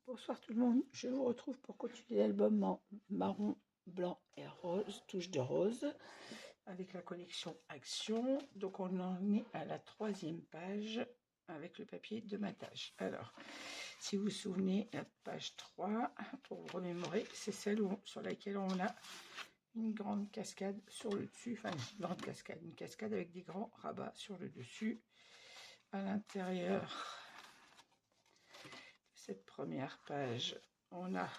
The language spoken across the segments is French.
Bonsoir tout le monde, je vous retrouve pour continuer l'album en marron, blanc et rose, touche de rose, avec la collection Action. Donc on en est à la 3e page avec le papier de matage. Alors, si vous vous souvenez, la page 3, pour vous remémorer, c'est celle sur laquelle on a une grande cascade sur le dessus, enfin une grande cascade, une cascade avec des grands rabats sur le dessus. À l'intérieur de cette première page, on a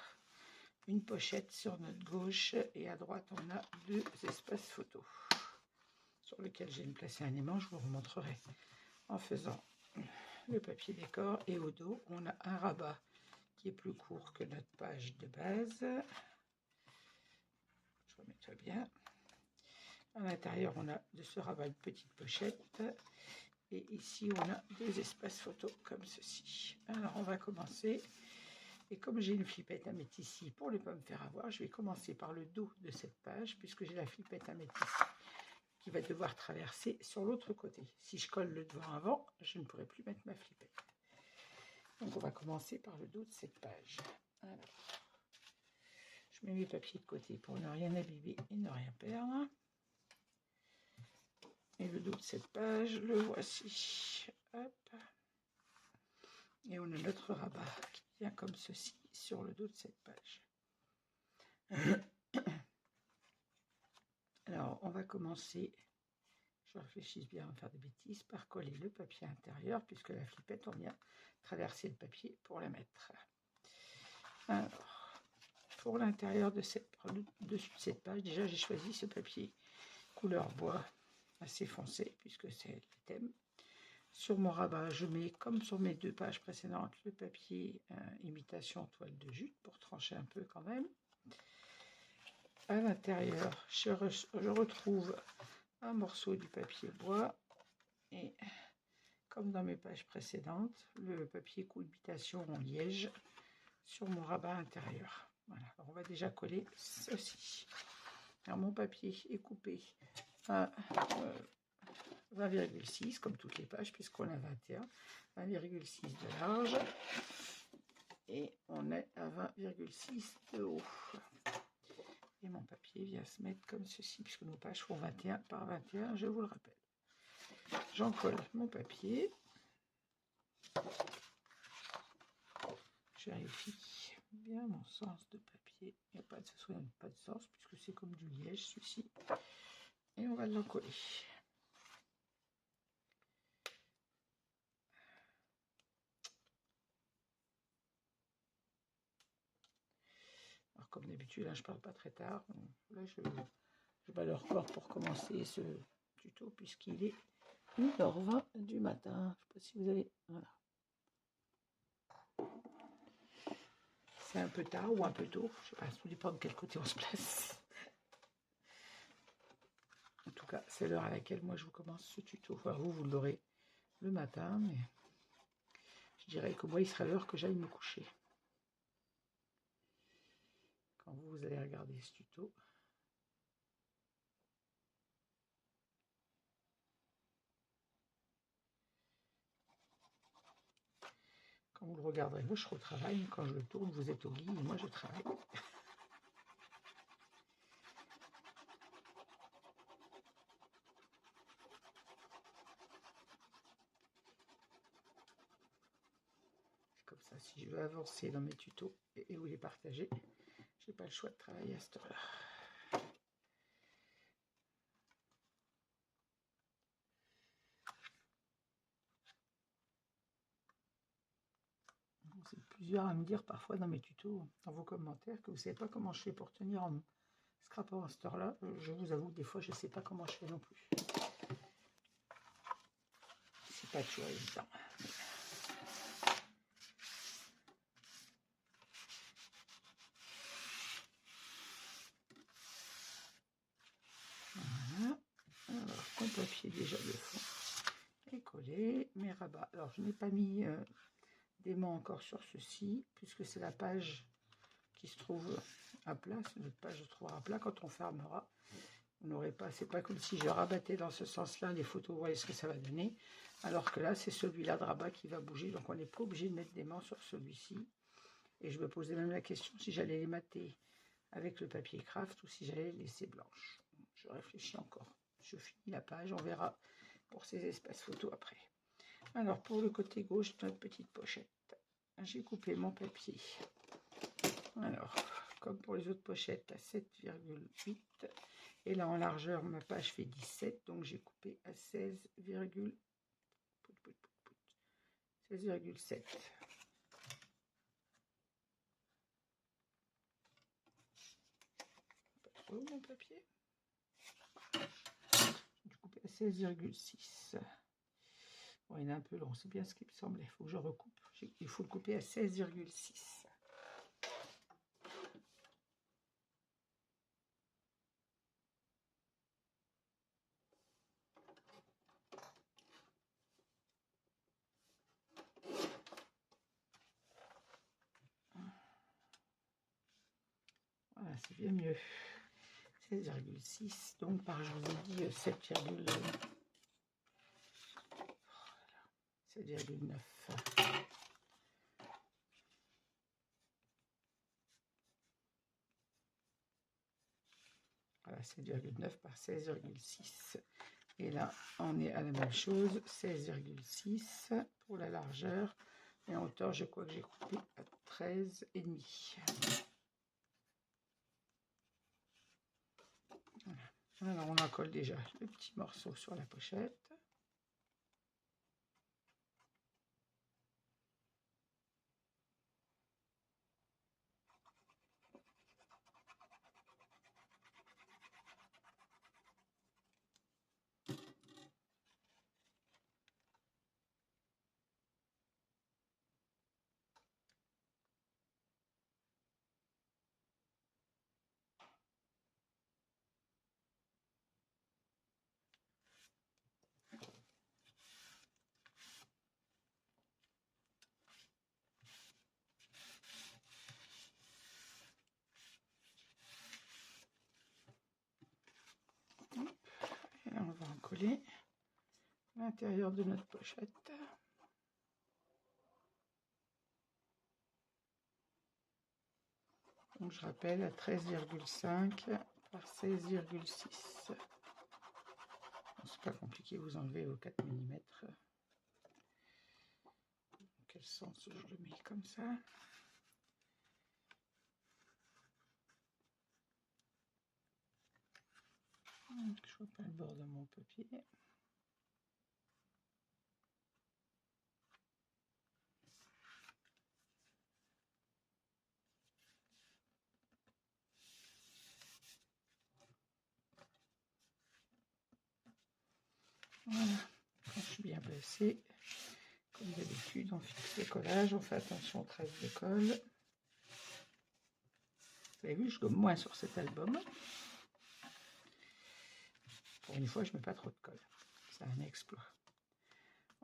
une pochette sur notre gauche et à droite on a 2 espaces photos sur lesquels j'ai placé un aimant. Je vous remontrerai en faisant le papier décor. Et au dos on a un rabat qui est plus court que notre page de base. Je remets-toi bien. À l'intérieur on a de ce rabat une petite pochette et ici on a 2 espaces photos comme ceci. Alors on va commencer. Et comme j'ai une flippette à mettre ici pour ne pas me faire avoir, je vais commencer par le dos de cette page, puisque j'ai la flippette à mettre ici, qui va devoir traverser sur l'autre côté. Si je colle le devant avant, je ne pourrai plus mettre ma flippette. Donc on va commencer par le dos de cette page. Alors, je mets mes papiers de côté pour ne rien abîmer et ne rien perdre. Et le dos de cette page, le voici. Hop. Et on a notre rabat qui vient comme ceci sur le dos de cette page. Alors, on va commencer, je réfléchis bien à faire des bêtises, par coller le papier intérieur, puisque la flippette, on vient traverser le papier pour la mettre. Alors, pour l'intérieur de dessus de cette page, déjà j'ai choisi ce papier couleur bois, assez foncé, puisque c'est le thème. Sur mon rabat, je mets, comme sur mes 2 pages précédentes, le papier imitation toile de jute, pour trancher un peu quand même. À l'intérieur, je retrouve un morceau du papier bois et, comme dans mes pages précédentes, le papier cohabitation en liège sur mon rabat intérieur. Voilà, alors on va déjà coller ceci. Alors mon papier est coupé à 20,6 comme toutes les pages, puisqu'on a 20,6 de large et on est à 20,6 de haut. Et mon papier vient se mettre comme ceci, puisque nos pages font 21 par 21, je vous le rappelle. J'en colle mon papier. Je vérifie bien mon sens de papier. Il n'y a pas de, pas de sens, puisque c'est comme du liège, celui-ci. Et on va l'encoller. Alors, comme d'habitude, là, je ne parle pas très tard. Là, je bats le record pour commencer ce tuto, puisqu'il est 1h20 du matin. Je ne sais pas si vous avez... Voilà. C'est un peu tard ou un peu tôt. Je ne sais pas, ça dépend de quel côté on se place. En tout cas, c'est l'heure à laquelle moi, je vous commence ce tuto. Enfin, vous l'aurez le matin, mais je dirais que moi, il sera l'heure que j'aille me coucher. Quand vous allez regarder ce tuto. Quand vous le regarderez, moi je serai au travail. Quand je le tourne, vous êtes au lit et moi je travaille. C'est comme ça, si je veux avancer dans mes tutos et vous les partager, j'ai pas le choix de travailler à cette heure-là. Vous êtes plusieurs à me dire parfois dans mes tutos, dans vos commentaires, que vous ne savez pas comment je fais pour tenir en scrapant à cette heure-là. Je vous avoue que des fois, je ne sais pas comment je fais non plus. C'est pas toujours évident. Voilà. Alors, mon papier déjà de fond est collé. Mes rabats. Alors, je n'ai pas mis d'aimant encore sur ceci, puisque c'est la page qui se trouve à plat, c'est notre page se trouvera à plat. Quand on fermera, on n'aurait pas, c'est pas comme si je rabattais dans ce sens-là les photos, vous voyez ce que ça va donner, alors que là, c'est celui-là de rabat qui va bouger, donc on n'est pas obligé de mettre d'aimant sur celui-ci. Et je me posais même la question si j'allais les mater avec le papier craft ou si j'allais les laisser blanches. Je réfléchis encore. Je finis la page, on verra pour ces espaces photos après. Alors pour le côté gauche de notre petite pochette, j'ai coupé mon papier. Alors, comme pour les autres pochettes, à 7,8. Et là, en largeur, ma page fait 17. Donc, j'ai coupé à 16,7. Pas trop mon papier. J'ai coupé à 16,6. Bon, il est un peu long. C'est bien ce qui me semblait. Il faut que je recoupe. Il faut le couper à 16,6. Voilà, c'est bien mieux. 16,6. Donc, par, je vous ai dit 7,9. Voilà, 7,9 par 16,6. Et là, on est à la même chose, 16,6 pour la largeur. Et en hauteur, je crois que j'ai coupé à 13,5. Voilà. Alors, on accole déjà le petit morceau sur la pochette. Et là, on va en coller l'intérieur de notre pochette. Donc, je rappelle à 13,5 par 16,6. C'est pas compliqué, vous enlevez vos 4 mm. Dans quel sens je le mets comme ça? Je vois pas le bord de mon papier. Voilà, quand je suis bien placée, comme d'habitude, on fixe le collage, on fait attention aux traces de colle. Vous avez vu, je gomme moins sur cet album. Pour une fois, je ne mets pas trop de colle. C'est un exploit.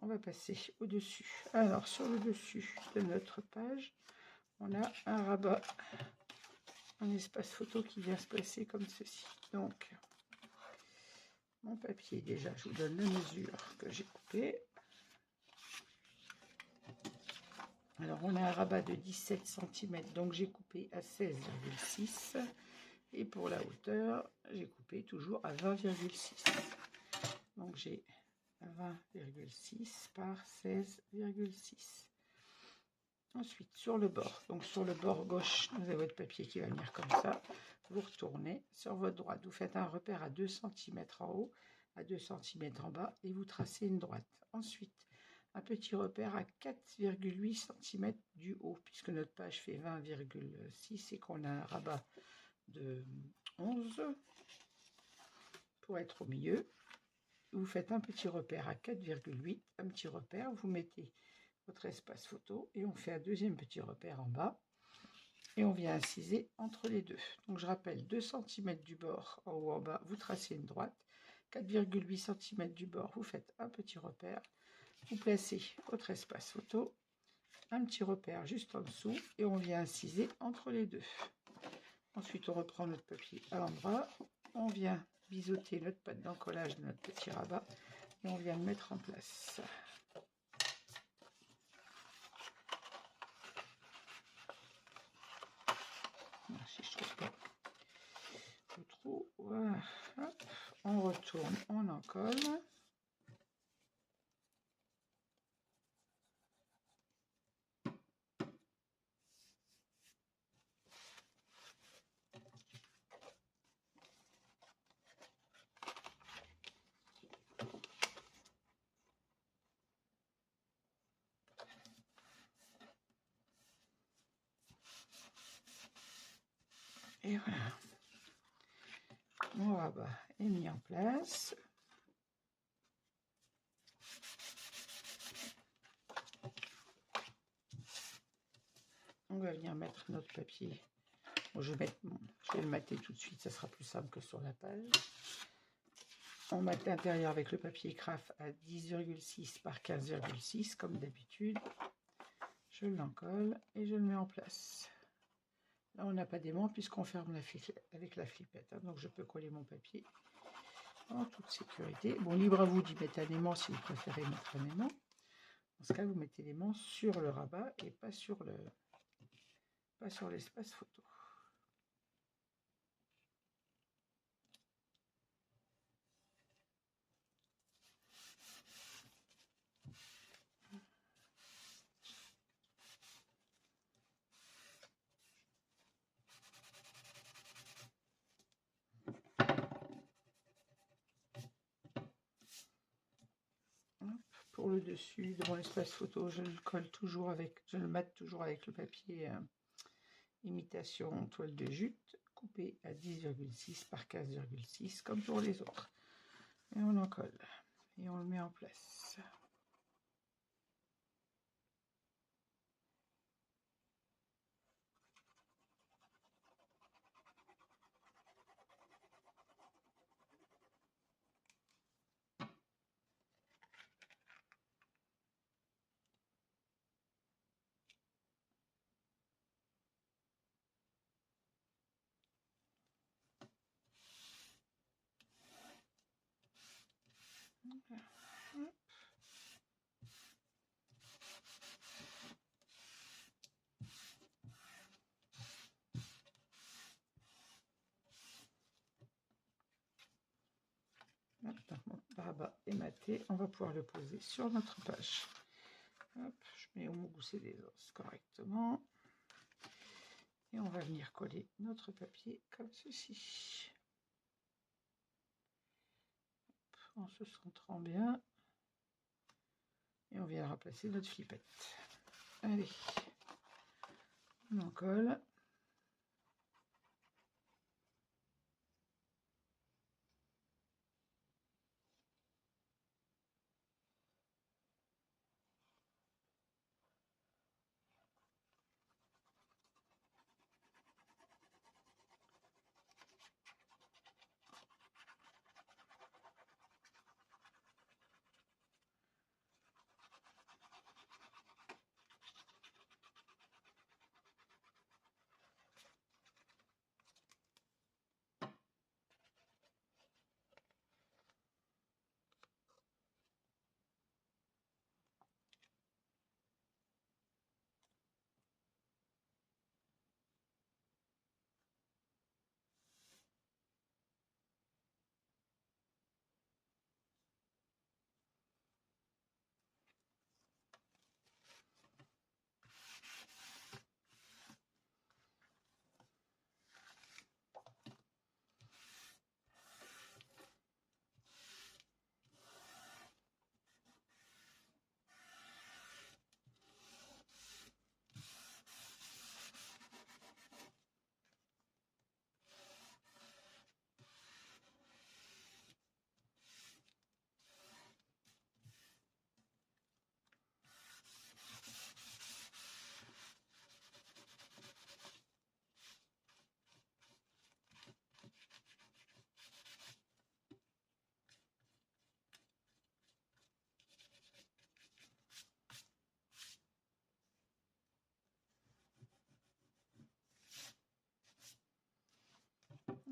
On va passer au-dessus. Alors, sur le dessus de notre page, on a un rabat, un espace photo qui vient se placer comme ceci. Donc, mon papier, déjà, je vous donne la mesure que j'ai coupée. Alors, on a un rabat de 17 cm, donc j'ai coupé à 16,6. Et pour la hauteur, j'ai coupé toujours à 20,6. Donc, j'ai 20,6 par 16,6. Ensuite, sur le bord, donc sur le bord gauche, vous avez votre papier qui va venir comme ça. Vous retournez sur votre droite. Vous faites un repère à 2 cm en haut, à 2 cm en bas et vous tracez une droite. Ensuite, un petit repère à 4,8 cm du haut, puisque notre page fait 20,6 et qu'on a un rabat de 11 pour être au milieu. Vous faites un petit repère à 4,8, un petit repère, vous mettez votre espace photo et on fait un deuxième petit repère en bas et on vient inciser entre les deux. Donc je rappelle 2 cm du bord en haut en bas, vous tracez une droite, 4,8 cm du bord, vous faites un petit repère, vous placez votre espace photo, un petit repère juste en dessous et on vient inciser entre les deux. Ensuite on reprend notre papier à l'endroit, on vient biseauter notre pâte d'encollage de notre petit rabat et on vient le mettre en place. si je trouve pas le trou. Voilà. Hop. On retourne, on en colle. Et voilà, mon rabat est mis en place. On va venir mettre notre papier. Bon, je vais le mater tout de suite, ça sera plus simple que sur la page. On mate l'intérieur avec le papier craft à 10,6 par 15,6 comme d'habitude. Je l'encolle et je le mets en place. Là, on n'a pas d'aimant puisqu'on ferme avec la flippette. Hein, donc, je peux coller mon papier en toute sécurité. Bon, libre à vous d'y mettre un aimant si vous préférez mettre un aimant. Dans ce cas, vous mettez l'aimant sur le rabat et pas sur l'espace photo. Pour le dessus de mon espace photo, je le colle toujours je le mate toujours avec le papier imitation toile de jute, coupé à 10,6 par 15,6 comme pour les autres. Et on en colle et on le met en place. Maintenant, mon rabat est maté, on va pouvoir le poser sur notre page. Hop, je mets au mousser des os correctement. Et on va venir coller notre papier comme ceci. Hop, en se centrant bien. Et on vient remplacer notre flippette. Allez, on en colle.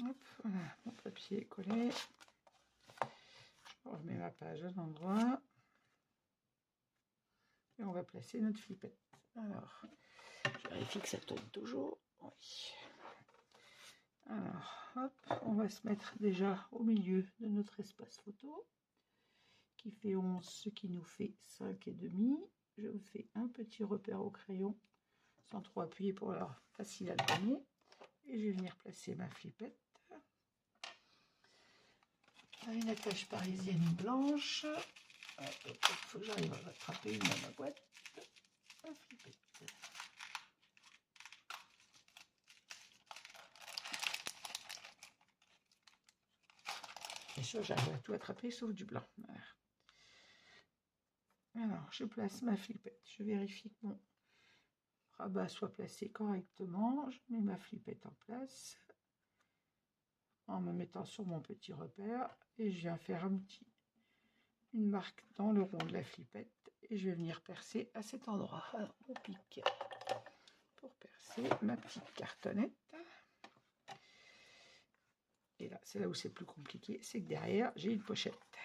Hop, voilà, mon papier est collé. Je remets ma page à l'endroit. Et on va placer notre flippette. Alors, je vérifie que ça tourne toujours. Oui. Alors, hop, on va se mettre déjà au milieu de notre espace photo qui fait 11, ce qui nous fait 5,5. Je me fais un petit repère au crayon sans trop appuyer pour la facile à donner. Et je vais venir placer ma flippette. Une attache parisienne blanche. Il faut que j'arrive à rattraper une dans ma boîte. La flippette. Bien sûr, j'arrive à tout attraper sauf du blanc. Voilà. Alors, je place ma flippette. Je vérifie que mon rabat soit placé correctement. Je mets ma flippette en place en me mettant sur mon petit repère et je viens faire une marque dans le rond de la flippette et je vais venir percer à cet endroit. Alors, mon pic pour percer ma petite cartonnette. Et là, c'est là où c'est plus compliqué, c'est que derrière, j'ai une pochette.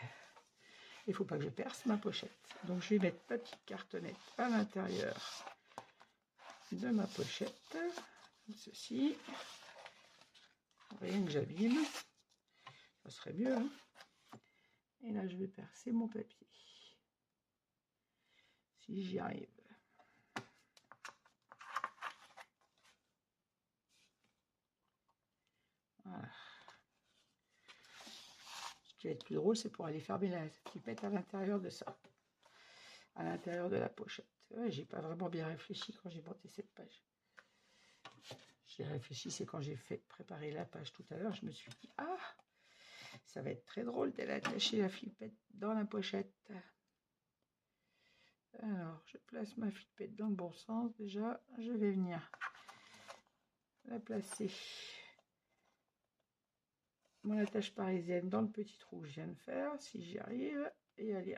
Il ne faut pas que je perce ma pochette. Donc, je vais mettre ma petite cartonnette à l'intérieur de ma pochette. Comme ceci. Rien que j'abîme. Ça serait mieux. Hein, et là, je vais percer mon papier. Si j'y arrive. Voilà. Ce qui va être plus drôle, c'est pour aller fermer la flippette à l'intérieur de ça. À l'intérieur de la pochette. Ouais, j'ai pas vraiment bien réfléchi quand j'ai monté cette page. J'ai réfléchi, c'est quand j'ai préparé la page tout à l'heure, je me suis dit, ah, ça va être très drôle d'aller attacher la flippette dans la pochette. Alors, je place ma flippette dans le bon sens. Déjà, je vais venir la placer, mon attache parisienne, dans le petit trou que je viens de faire, si j'y arrive, et aller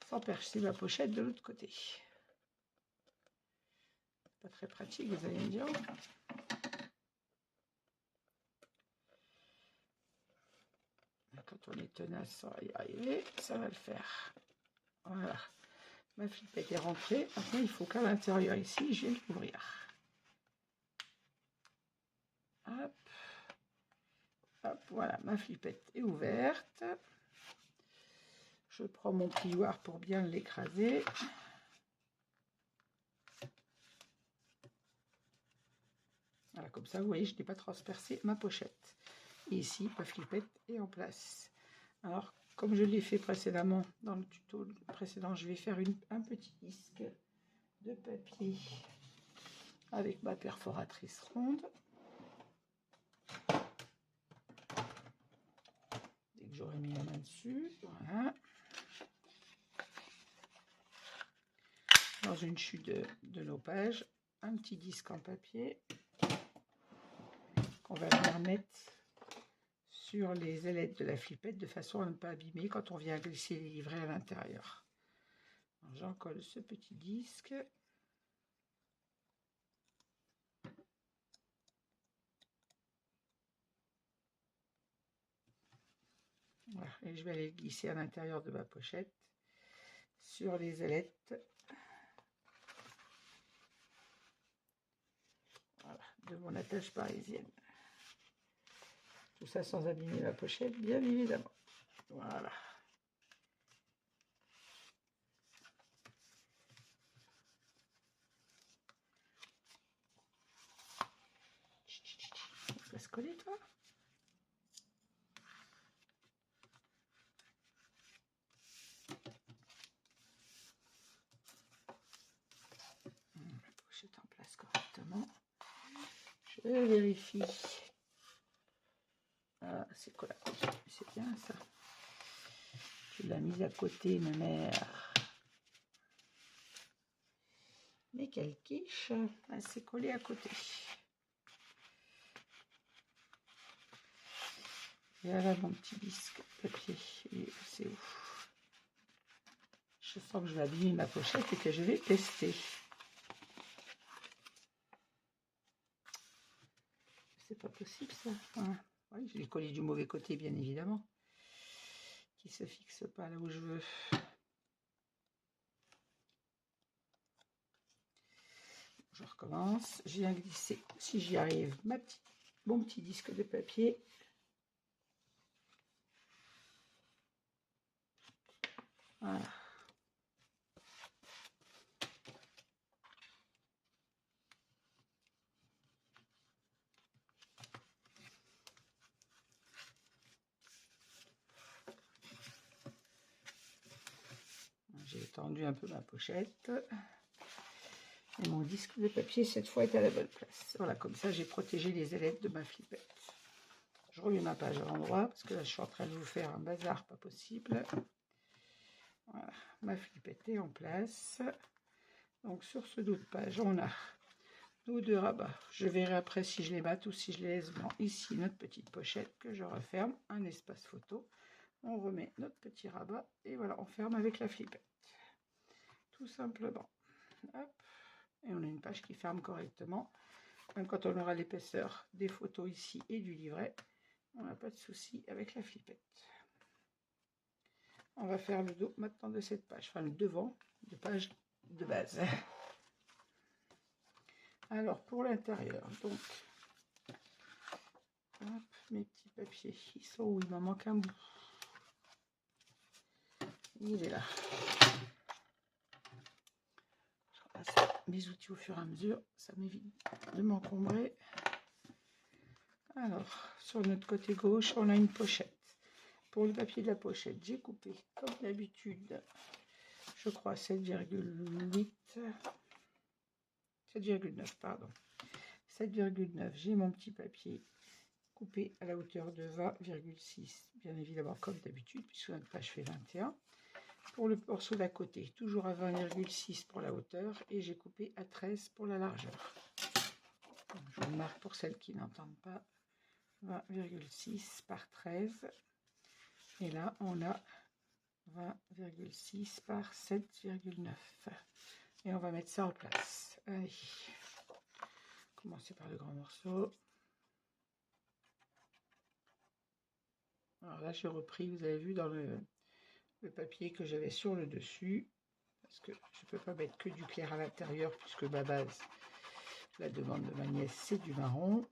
sans percer ma pochette de l'autre côté. Pas très pratique, vous allez me dire. Quand on est tenace, ça va y arriver, ça va le faire. Voilà. Ma flippette est rentrée. Maintenant, il faut qu'à l'intérieur, ici, je vais l'ouvrir. Hop. Hop, voilà, ma flippette est ouverte. Je prends mon plioir pour bien l'écraser. Voilà, comme ça, vous voyez, je n'ai pas transpercé ma pochette. Et ici, ma flippette est en place. Alors, comme je l'ai fait précédemment, dans le tuto précédent, je vais faire un petit disque de papier avec ma perforatrice ronde. Dès que j'aurai mis la main dessus, voilà. Dans une chute de nos pages, un petit disque en papier qu'on va venir mettre sur les ailettes de la flippette de façon à ne pas abîmer quand on vient glisser les livrets à l'intérieur. J'en colle ce petit disque. Voilà, et je vais aller glisser à l'intérieur de ma pochette sur les ailettes. Voilà, de mon attache parisienne. Tout ça sans abîmer la pochette, bien évidemment. Voilà. Tu vas se coller, toi? La pochette en place correctement. Je vérifie. Ah, c'est quoi la côté? C'est bien ça. Tu l'as mise à côté, ma mère. Mais quelle quiche! Elle s'est collée à côté. Et voilà mon petit disque papier. C'est ouf. Je sens que je vais abîmer ma pochette et que je vais tester. C'est pas possible ça. Voilà. Oui, je l'ai collé du mauvais côté, bien évidemment. Qui se fixe pas là où je veux. Je recommence. Je viens glisser, si j'y arrive, ma petite mon petit disque de papier. Voilà. J'ai étendu un peu ma pochette. Et mon disque de papier, cette fois, est à la bonne place. Voilà, comme ça, j'ai protégé les ailettes de ma flippette. Je remets ma page à l'endroit, parce que là, je suis en train de vous faire un bazar pas possible. Voilà, ma flippette est en place. Donc, sur ce dos de page, on a nos deux rabats. Je verrai après si je les batte ou si je les laisse blancs. Ici, notre petite pochette que je referme, un espace photo. On remet notre petit rabat et voilà, on ferme avec la flippette. Tout simplement. Hop. Et on a une page qui ferme correctement. Même quand on aura l'épaisseur des photos ici et du livret, on n'a pas de souci avec la flippette. On va faire le dos maintenant de cette page, enfin le devant de page de base. Alors pour l'intérieur, donc, hop, mes petits papiers, ils sont où? Il m'en manque un bout. Il est là. Je repasse mes outils au fur et à mesure, ça m'évite de m'encombrer. Alors, sur notre côté gauche, on a une pochette. Pour le papier de la pochette, j'ai coupé, comme d'habitude, je crois 7,8, 7,9, pardon. 7,9, j'ai mon petit papier coupé à la hauteur de 20,6, bien évidemment, comme d'habitude, puisque notre page fait 21. Pour le morceau d'à côté, toujours à 20,6 pour la hauteur, et j'ai coupé à 13 pour la largeur. Donc, je vous marque pour celles qui n'entendent pas. 20,6 par 13 et là on a 20,6 par 7,9 et on va mettre ça en place. Allez, commencer par le grand morceau. Alors là j'ai repris, vous avez vu dans le papier que j'avais sur le dessus, parce que je peux pas mettre que du clair à l'intérieur puisque ma base, la demande de ma nièce, c'est du marron.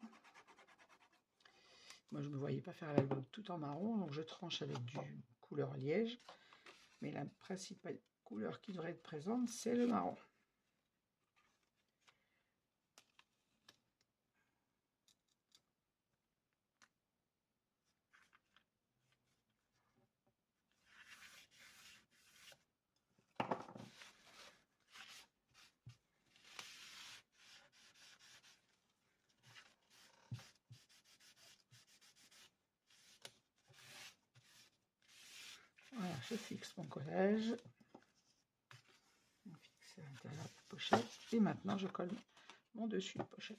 Moi, je ne me voyais pas faire l'album tout en marron, donc je tranche avec du couleur liège. Mais la principale couleur qui devrait être présente, c'est le marron. Voilà, je fixe mon collage. On fixe à l'intérieur de la pochette. Et maintenant, je colle mon dessus de pochette.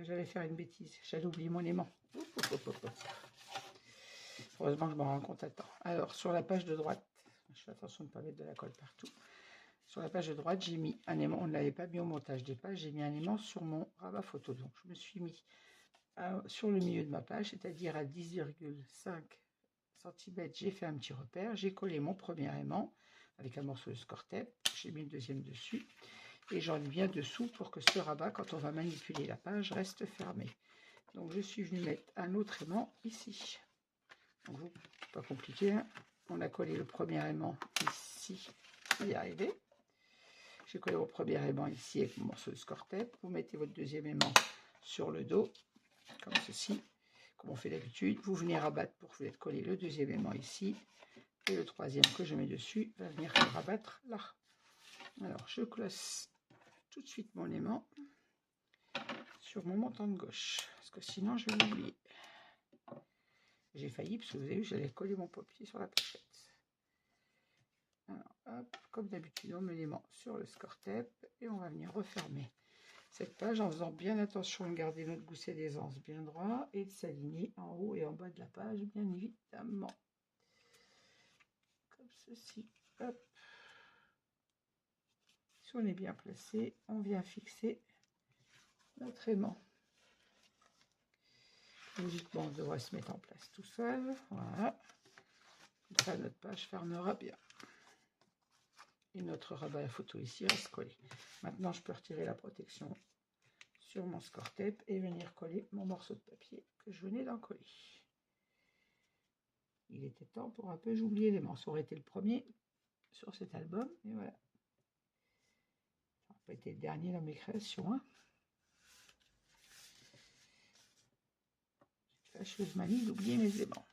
J'allais faire une bêtise. J'allais oublier mon aimant. Heureusement que je m'en rends compte à temps. Alors, sur la page de droite, je fais attention de ne pas mettre de la colle partout. Sur la page de droite, j'ai mis un aimant. On ne l'avait pas mis au montage des pages. J'ai mis un aimant sur mon rabat photo. Donc, je me suis mis sur le milieu de ma page, c'est-à-dire à 10,5 cm. J'ai fait un petit repère. J'ai collé mon premier aimant avec un morceau de score tape. J'ai mis le deuxième dessus. Et j'en ai bien dessous pour que ce rabat, quand on va manipuler la page, reste fermé. Donc, je suis venue mettre un autre aimant ici. Donc, pas compliqué, hein. On a collé le premier aimant ici, on y est arrivé. J'ai collé mon premier aimant ici avec mon morceau de score tape. Vous mettez votre deuxième aimant sur le dos, comme ceci, comme on fait d'habitude. Vous venez rabattre pour vous coller le deuxième aimant ici. Et le troisième que je mets dessus va venir rabattre là. Alors, je place tout de suite mon aimant sur mon montant de gauche, parce que sinon je vais l'oublier. J'ai failli, parce que vous avez vu, j'allais coller mon papier sur la pochette. Alors, hop, comme d'habitude, on met l'aimant sur le score tape et on va venir refermer cette page en faisant bien attention de garder notre gousset d'aisance bien droit et de s'aligner en haut et en bas de la page, bien évidemment. Comme ceci. Hop. Si on est bien placé, on vient fixer notre aimant. Logiquement, on devrait se mettre en place tout seul. Voilà. Comme ça, notre page fermera bien. Et notre rabat à photo ici reste collé. Maintenant, je peux retirer la protection sur mon score tape et venir coller mon morceau de papier que je venais d'en coller. Il était temps pour un peu, j'oubliais les morceaux. Ça aurait été le premier sur cet album. Et voilà. Ça n'a pas été le dernier dans mes créations. Hein. Fâcheuse manie d'oublier mes aimants.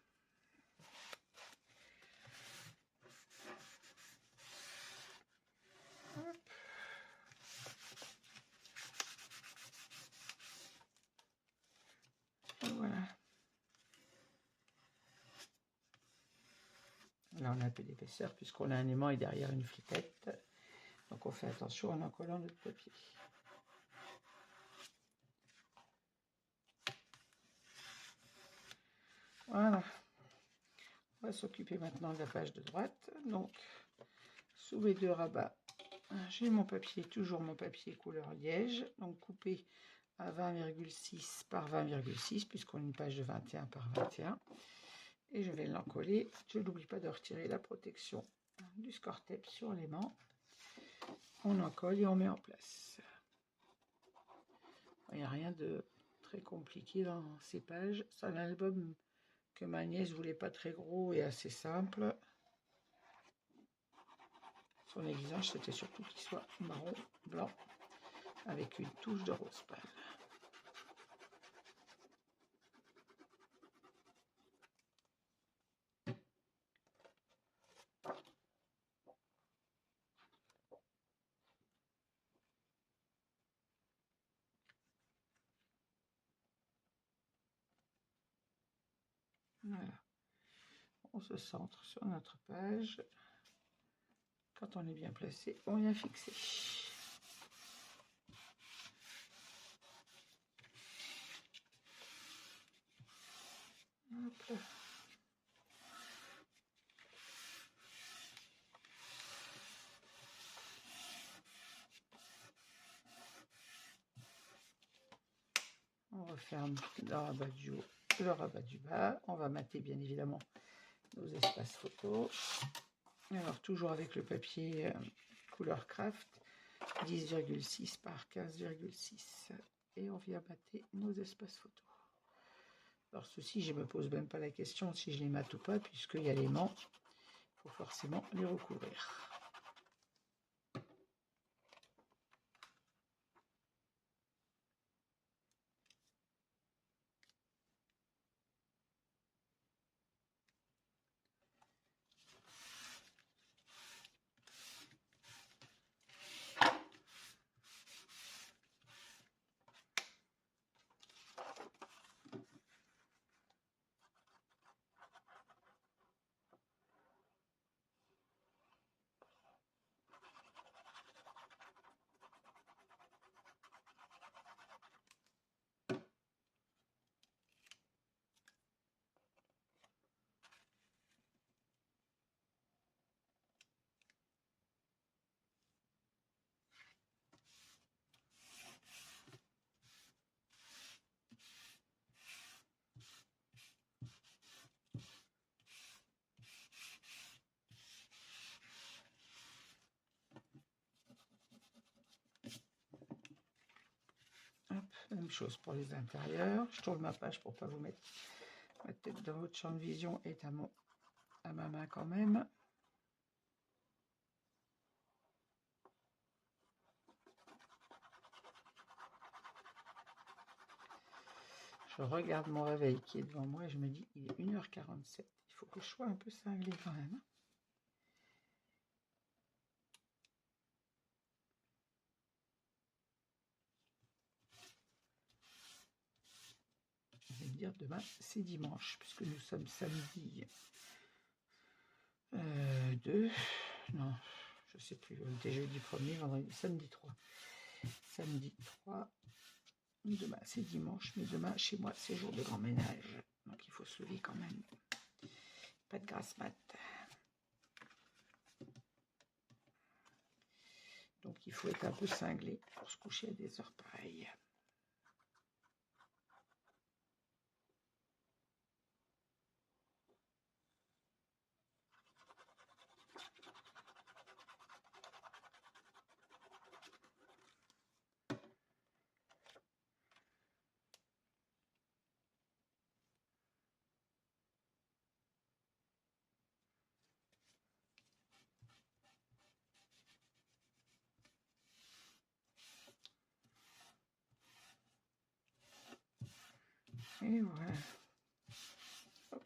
Hop. Voilà. Là, on a un peu d'épaisseur puisqu'on a un aimant et derrière une fliquette. Donc, on fait attention en collant notre papier. Voilà. On va s'occuper maintenant de la page de droite. Donc, sous mes deux rabats, j'ai mon papier, toujours mon papier couleur liège. Donc, coupé à 20,6 par 20,6 puisqu'on a une page de 21 par 21. Et je vais l'encoller. Je n'oublie pas de retirer la protection du score tape sur l'aimant. On en colle et on met en place. Il n'y a rien de très compliqué dans ces pages. C'est un album que ma nièce voulait pas très gros et assez simple. Son exigence, c'était surtout qu'il soit marron, blanc, avec une touche de rose pâle. Voilà. On se centre sur notre page. Quand on est bien placé, on vient fixer. Hop là. On referme le rabat du haut, le rabat du bas. On va mater bien évidemment nos espaces photos. Alors toujours avec le papier couleur craft, 10,6 par 15,6. Et on vient mater nos espaces photos. Alors ceci, je ne me pose même pas la question si je les mate ou pas, puisqu'il y a l'aimant, il faut forcément les recouvrir. Hop, même chose pour les intérieurs. Je tourne ma page pour ne pas vous mettre ma tête dans votre champ de vision et à ma main quand même. Je regarde mon réveil qui est devant moi et je me dis, il est 1h47. Il faut que je sois un peu cinglé quand même. Je vais dire demain, c'est dimanche, puisque nous sommes samedi 2. Non, je sais plus. C'était jeudi 1er, vendredi, samedi 3. Samedi 3. Demain, c'est dimanche, mais demain, chez moi, c'est jour de grand ménage. Donc, il faut se lever quand même. Pas de grasse mat. Donc, il faut être un peu cinglé pour se coucher à des heures pareilles. Et voilà. Hop.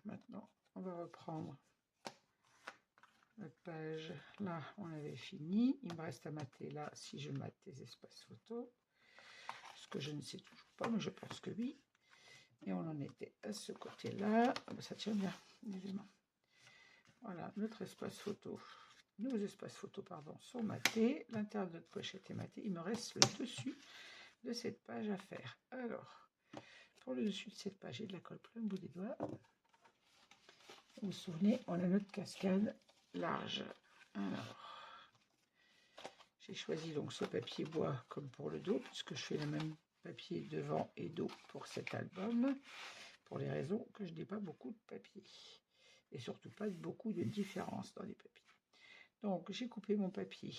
Maintenant, on va reprendre notre page. Là, on avait fini. Il me reste à mater là, si je mate les espaces photos. Ce que je ne sais toujours pas, mais je pense que oui. Et on en était à ce côté-là. Oh, ça tient bien, évidemment. Voilà, notre espace photo. Nos espaces photos, pardon, sont matés. L'intérieur de notre pochette est maté. Il me reste le dessus de cette page à faire. Alors, pour le dessus de cette page, j'ai de la colle plein le bout des doigts. Vous vous souvenez, on a notre cascade large. Alors, j'ai choisi donc ce papier bois comme pour le dos, puisque je fais le même papier devant et dos pour cet album, pour les raisons que je n'ai pas beaucoup de papier. Et surtout pas beaucoup de différence dans les papiers. Donc, j'ai coupé mon papier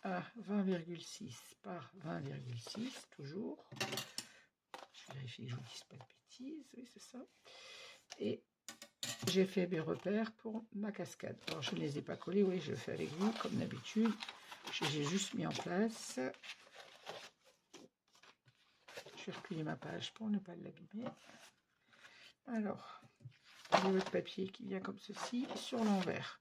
à 20,6 par 20,6, toujours. Je vérifie que je ne vous dise pas de bêtises, oui c'est ça. Et j'ai fait mes repères pour ma cascade. Alors je ne les ai pas collés, oui je le fais avec vous comme d'habitude. J'ai juste mis en place. Je vais replier ma page pour ne pas l'abîmer. Alors, vous avez votre papier qui vient comme ceci, sur l'envers.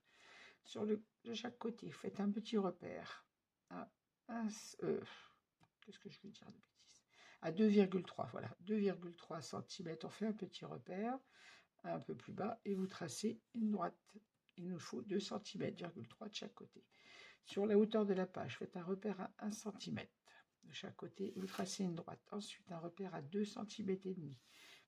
De chaque côté, vous faites un petit repère à qu'est-ce que je veux dire de bêtises, à 2,3, voilà, 2,3 cm. On fait un petit repère un peu plus bas et vous tracez une droite. Il nous faut 2 cm, 3 de chaque côté. Sur la hauteur de la page, faites un repère à 1 cm de chaque côté, vous tracez une droite. Ensuite, un repère à 2 cm et demi.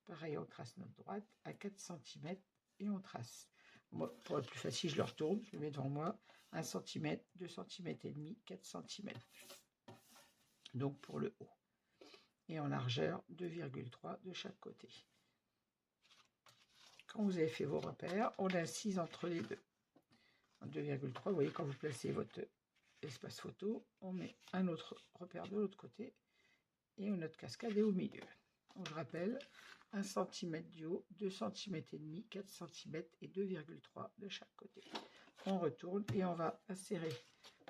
Pareil, on trace notre droite à 4 cm et on trace. Moi, pour être plus facile, je le retourne, je le mets devant moi. 1 cm, 2 cm et demi, 4 cm. Donc pour le haut. Et en largeur, 2,3 de chaque côté. Quand vous avez fait vos repères, on incise entre les deux. En 2,3, vous voyez, quand vous placez votre espace photo, on met un autre repère de l'autre côté et notre cascade est au milieu. Donc, je rappelle, 1 cm du haut, 2 cm et demi, 4 cm et 2,3 de chaque côté. On retourne et on va insérer,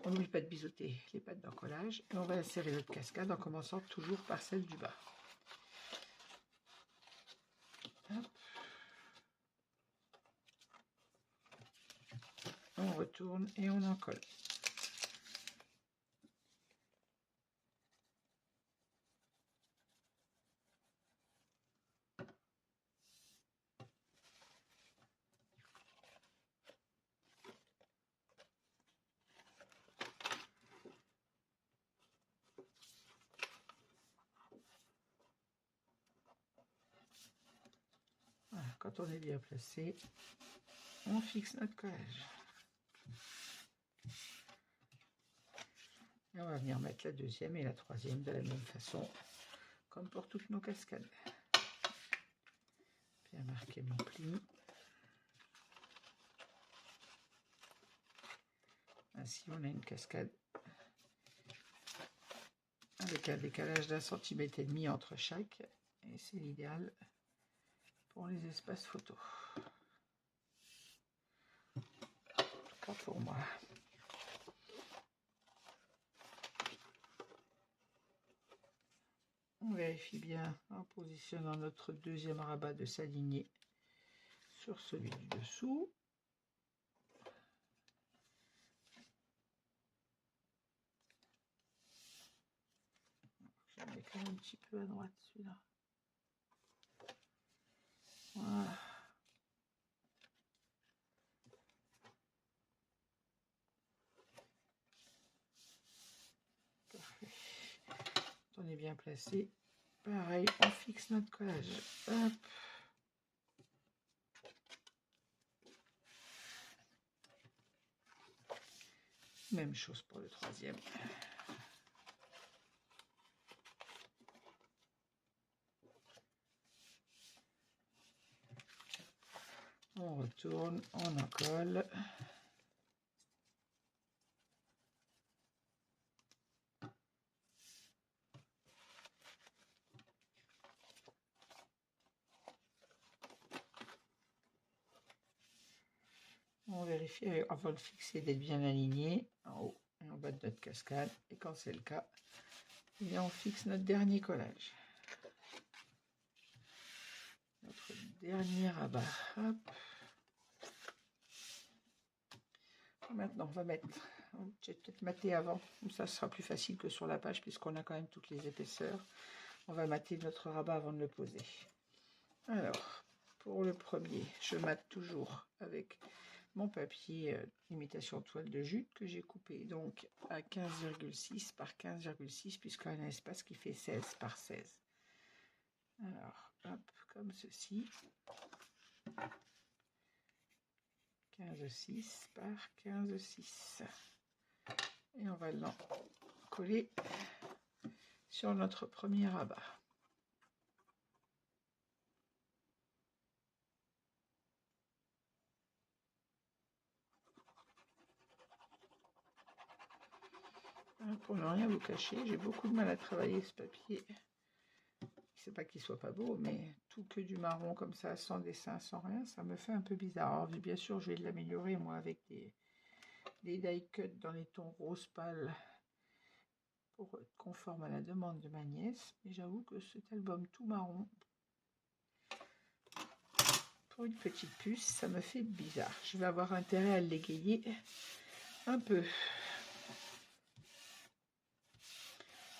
on n'oublie pas de biseauter les pattes d'encollage, et on va insérer notre cascade en commençant toujours par celle du bas. Hop. On retourne et on en colle. Voilà, quand on est bien placé, on fixe notre collage. Et on va venir mettre la deuxième et la troisième de la même façon, comme pour toutes nos cascades. Bien marquer mon pli. Ainsi, on a une cascade avec un décalage d'1,5 cm entre chaque. Et c'est l'idéal pour les espaces photos. En tout cas pour moi. On vérifie bien en positionnant notre deuxième rabat de s'aligner sur celui du dessous. Je le mets quand même un petit peu à droite celui-là. Voilà. Parfait. Quand on est bien placé, pareil, on fixe notre collage. Hop. Même chose pour le troisième. On retourne, on en colle. On vérifie avant de fixer d'être bien aligné en haut. Et on en bas de notre cascade. Et quand c'est le cas, et on fixe notre dernier collage. Notre dernier rabat. Hop. Maintenant, on va mettre, j'ai peut-être maté avant, comme ça sera plus facile que sur la page puisqu'on a quand même toutes les épaisseurs. On va mater notre rabat avant de le poser. Alors, pour le premier, je mate toujours avec mon papier imitation toile de jute que j'ai coupé donc à 15,6 par 15,6 puisqu'il y a un espace qui fait 16 par 16. Alors, hop, comme ceci. 15,6 par 15,6. Et on va l'en coller sur notre premier rabat. Pour ne rien vous cacher, j'ai beaucoup de mal à travailler ce papier. C'est pas qu'il soit pas beau, mais tout que du marron comme ça, sans dessin, sans rien, ça me fait un peu bizarre. Alors bien sûr, je vais l'améliorer moi avec des die cut dans les tons rose pâle pour être conforme à la demande de ma nièce. Mais j'avoue que cet album tout marron, pour une petite puce, ça me fait bizarre. Je vais avoir intérêt à l'égayer un peu.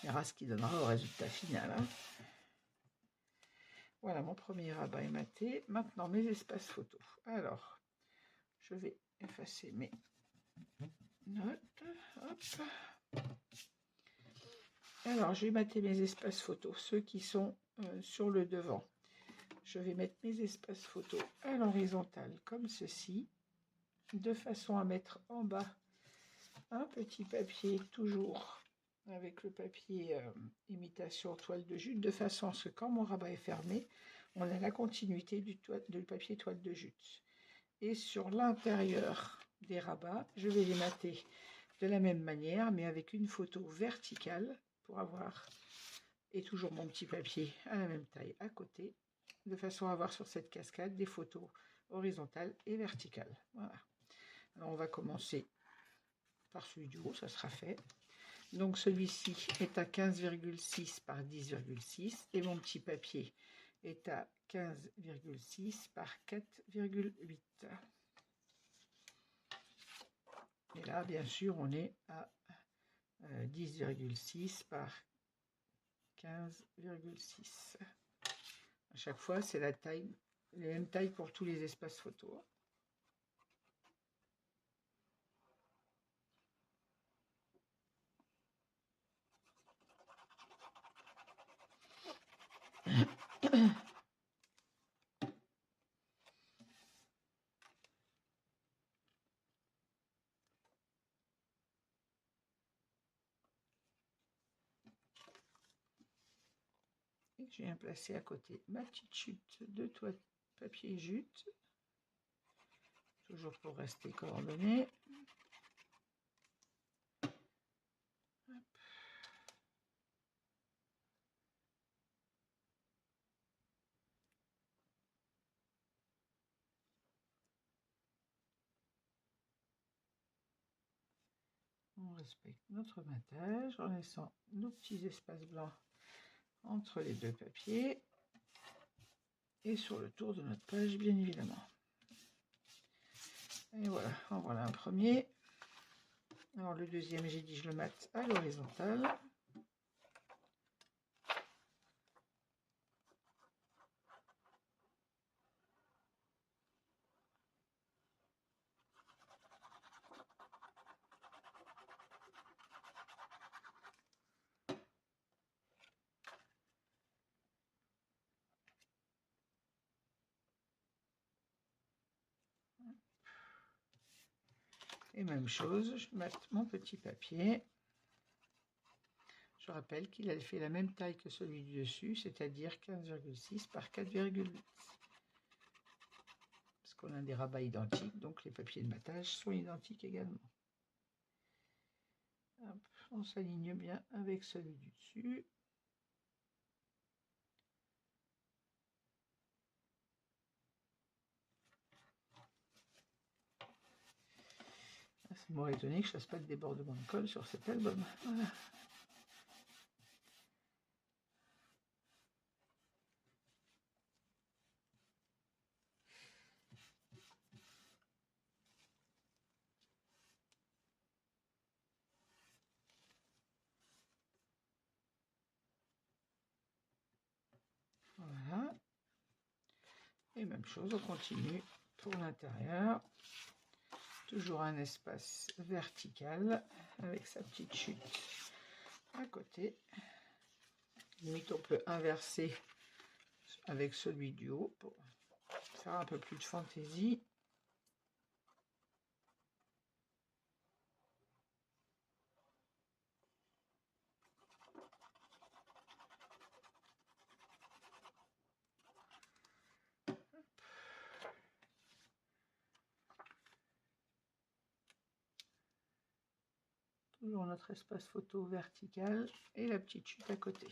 On verra ce qui donnera au résultat final. Hein. Voilà, mon premier rabat est maté. Maintenant, mes espaces photos. Alors, je vais effacer mes notes. Hop. Alors, je vais mater mes espaces photos, ceux qui sont sur le devant. Je vais mettre mes espaces photos à l'horizontale, comme ceci, de façon à mettre en bas un petit papier, toujours avec le papier imitation toile de jute, de façon à ce que quand mon rabat est fermé, on a la continuité du papier toile de jute. Et sur l'intérieur des rabats, je vais les mater de la même manière, mais avec une photo verticale pour avoir, et toujours mon petit papier à la même taille à côté, de façon à avoir sur cette cascade des photos horizontales et verticales. Voilà. Alors on va commencer par celui du haut, ça sera fait. Donc celui-ci est à 15,6 par 10,6 et mon petit papier est à 15,6 par 4,8. Et là, bien sûr, on est à 10,6 par 15,6. À chaque fois, c'est la taille, la même taille pour tous les espaces photos. Et je viens placer à côté ma petite chute de papier jute, toujours pour rester coordonné. On respecte notre matage en laissant nos petits espaces blancs entre les deux papiers et sur le tour de notre page, bien évidemment. Et voilà, en voilà un premier. Alors le deuxième, j'ai dit je le mate à l'horizontale. Et même chose, je mate mon petit papier. Je rappelle qu'il a fait la même taille que celui du dessus, c'est-à-dire 15,6 par 4,8. Parce qu'on a des rabats identiques, donc les papiers de matage sont identiques également. Hop, on s'aligne bien avec celui du dessus. Vous m'aurez étonné que je ne fasse pas de débordement de colle sur cet album. Voilà. Voilà. Et même chose, on continue pour l'intérieur. Toujours un espace vertical avec sa petite chute à côté. Limite, on peut inverser avec celui du haut pour faire un peu plus de fantaisie. Toujours notre espace photo vertical et la petite chute à côté.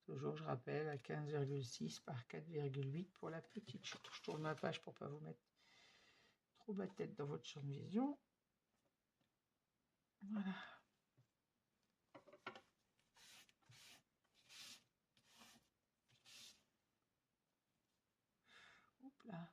Toujours, je rappelle, à 15,6 par 4,8 pour la petite chute. Je tourne ma page pour ne pas vous mettre trop ma tête dans votre champ de vision. Voilà. Hop là.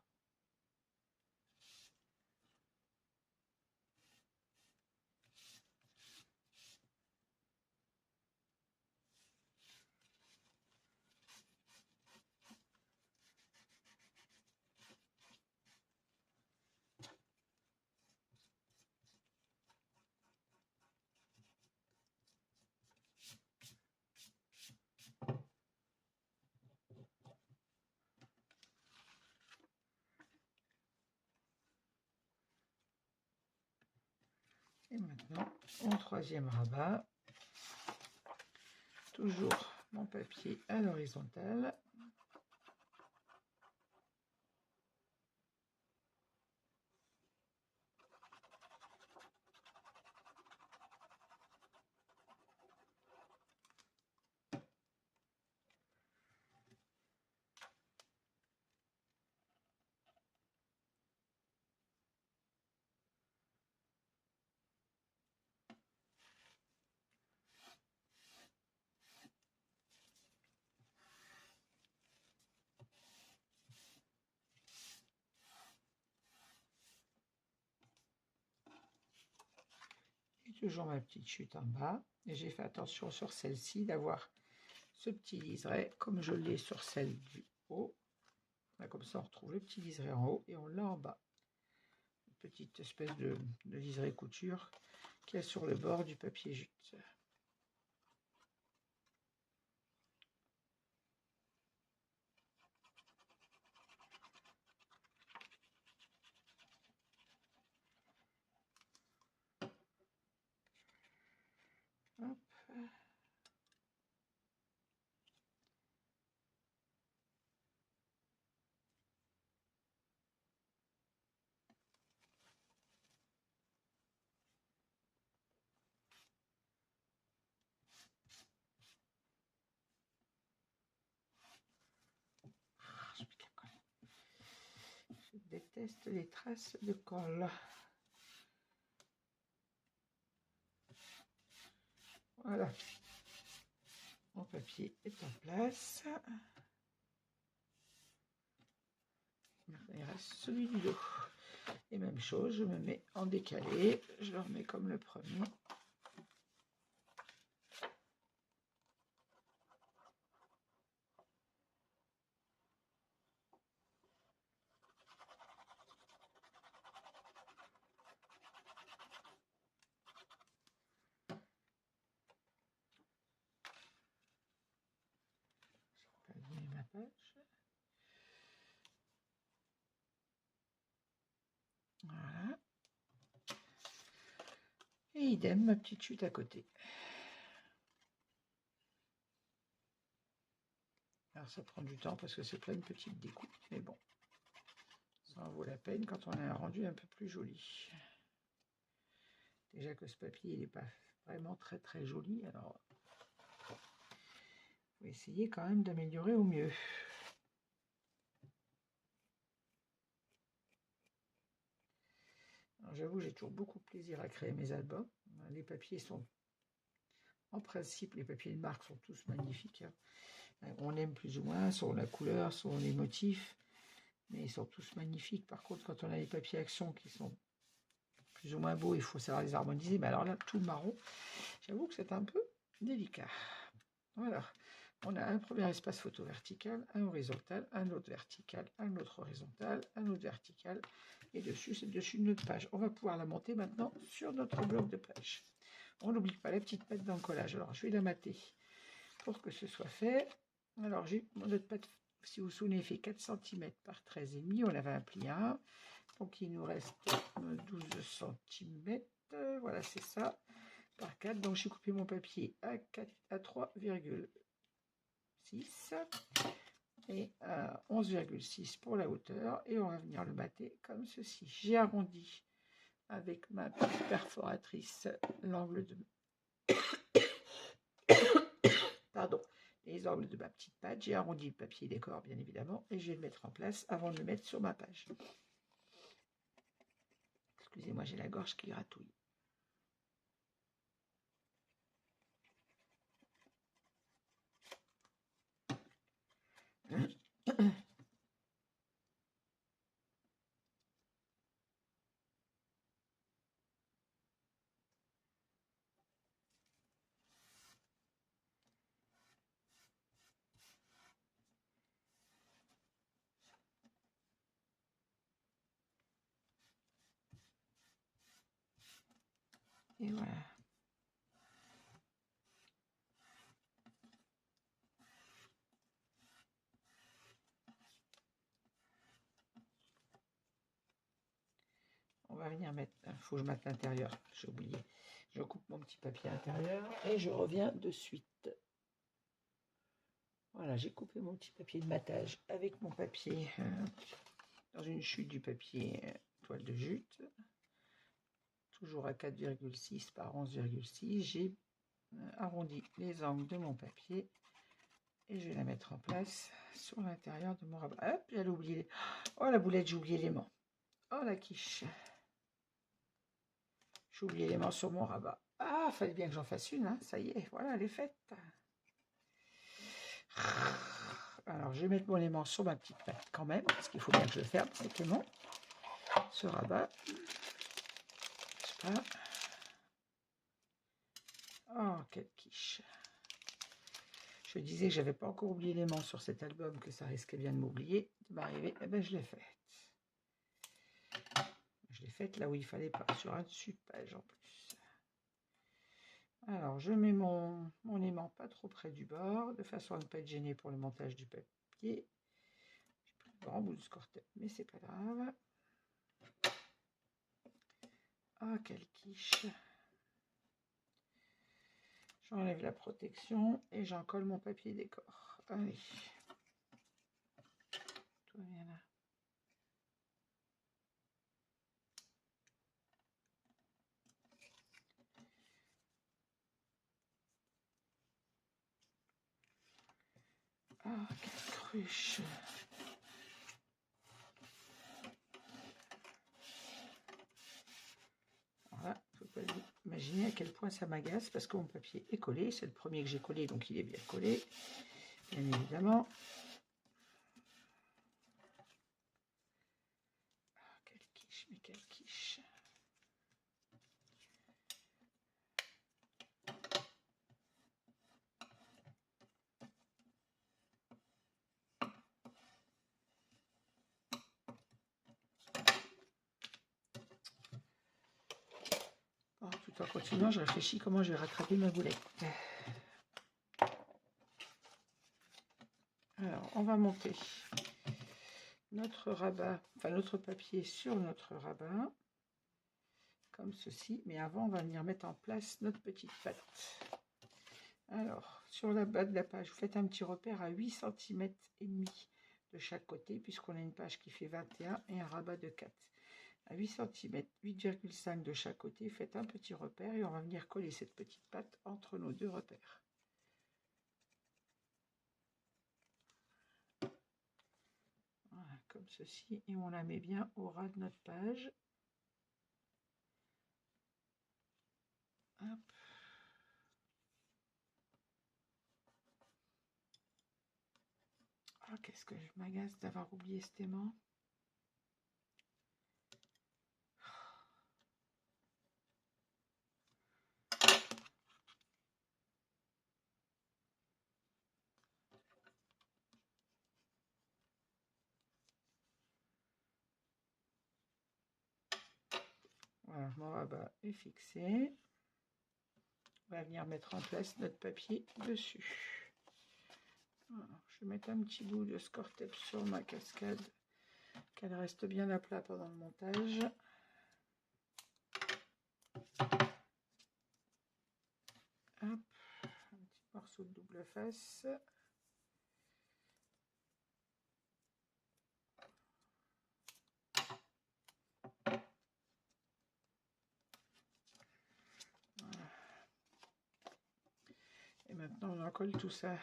Et maintenant, mon troisième rabat. Toujours mon papier à l'horizontale. Toujours ma petite chute en bas, et j'ai fait attention sur celle-ci d'avoir ce petit liseré comme je l'ai sur celle du haut. Là, comme ça on retrouve le petit liseré en haut et on l'a en bas. Une petite espèce de liseré couture qui est sur le bord du papier jute. Hop. Je déteste les traces de colle. Voilà, mon papier est en place. Maintenant, il reste celui du dos. Et même chose, je me mets en décalé, je le remets comme le premier. Je vais allumer ma page. Voilà. Et idem, ma petite chute à côté. Alors ça prend du temps parce que c'est plein de petites découpes, mais bon, ça en vaut la peine quand on a un rendu un peu plus joli. Déjà que ce papier, il n'est pas vraiment très très joli. Alors, on va essayer quand même d'améliorer au mieux. J'avoue, j'ai toujours beaucoup de plaisir à créer mes albums. Les papiers sont, en principe, les papiers de marque sont tous magnifiques. On aime plus ou moins, selon la couleur, selon les motifs, mais ils sont tous magnifiques. Par contre, quand on a les papiers action qui sont plus ou moins beaux, il faut savoir les harmoniser. Mais alors là, tout marron, j'avoue que c'est un peu délicat. Voilà. On a un premier espace photo vertical, un horizontal, un autre vertical, un autre horizontal, un autre vertical. Et dessus, c'est dessus de notre page. On va pouvoir la monter maintenant sur notre bloc de page. On n'oublie pas la petite patte d'encollage. Alors, je vais la mater pour que ce soit fait. Alors, j'ai notre patte, si vous vous souvenez, fait 4 cm par 13,5. On avait un pli 1. Donc, il nous reste 12 cm. Voilà, c'est ça. Par 4. Donc, j'ai coupé mon papier à 3,6 et 11,6 pour la hauteur. Et on va venir le mater comme ceci. J'ai arrondi avec ma petite perforatrice l'angle de... Pardon, les angles de ma petite page. J'ai arrondi le papier décor, bien évidemment, et je vais le mettre en place avant de le mettre sur ma page. Excusez-moi, j'ai la gorge qui gratouille. Et voilà. On va venir mettre, il faut que je mette l'intérieur, j'ai oublié. Je coupe mon petit papier intérieur et je reviens de suite. Voilà, j'ai coupé mon petit papier de matage avec mon papier dans une chute du papier toile de jute. Toujours à 4,6 par 11,6. J'ai arrondi les angles de mon papier et je vais la mettre en place sur l'intérieur de mon rabat. Hop, j'allais oublier. Oh la boulette, j'ai oublié l'aimant. Oh la quiche. J'ai oublié l'aimant sur mon rabat. Ah, fallait bien que j'en fasse une, hein. Ça y est, voilà, elle est faite. Alors, je vais mettre mon aimant sur ma petite patte quand même, parce qu'il faut bien que je le ferme, cet aimant. Ce rabat. Voilà. Oh, quelle quiche. Je disais que j'avais pas encore oublié l'aimant sur cet album, que ça risquait bien de m'oublier, de m'arriver. Eh bien, je l'ai faite. Je l'ai faite là où il fallait pas, sur un dessus de page en plus. Alors, je mets mon aimant pas trop près du bord, de façon à ne pas être gêné pour le montage du papier. J'ai pris le grand bout de scorte, mais c'est pas grave. Ah, quelle quiche. J'enlève la protection et j'en colle mon papier décor. Allez. Tout va bien là. Ah, quelle cruche. Voilà, il ne faut pas imaginer à quel point ça m'agace parce que mon papier est collé. C'est le premier que j'ai collé, donc il est bien collé, bien évidemment. Ah, quelle quiche, mais quelle quiche. Bon, tout en continuant, je réfléchis comment je vais rattraper ma boulette. Alors, on va monter notre rabat, enfin notre papier sur notre rabat, comme ceci. Mais avant, on va venir mettre en place notre petite patte. Alors, sur la bas de la page, vous faites un petit repère à 8 cm et demi de chaque côté, puisqu'on a une page qui fait 21 et un rabat de 4. à 8 cm, 8,5 de chaque côté. Faites un petit repère et on va venir coller cette petite patte entre nos deux repères. Voilà, comme ceci, et on la met bien au ras de notre page. Hop. Ah, qu'est-ce que je m'agace d'avoir oublié cet aimant. Voilà, mon rabat est fixé. On va venir mettre en place notre papier dessus. Voilà, je vais mettre un petit bout de score-tape sur ma cascade, qu'elle reste bien à plat pendant le montage. Hop, un petit morceau de double face. Voilà. Et maintenant on en colle tout ça.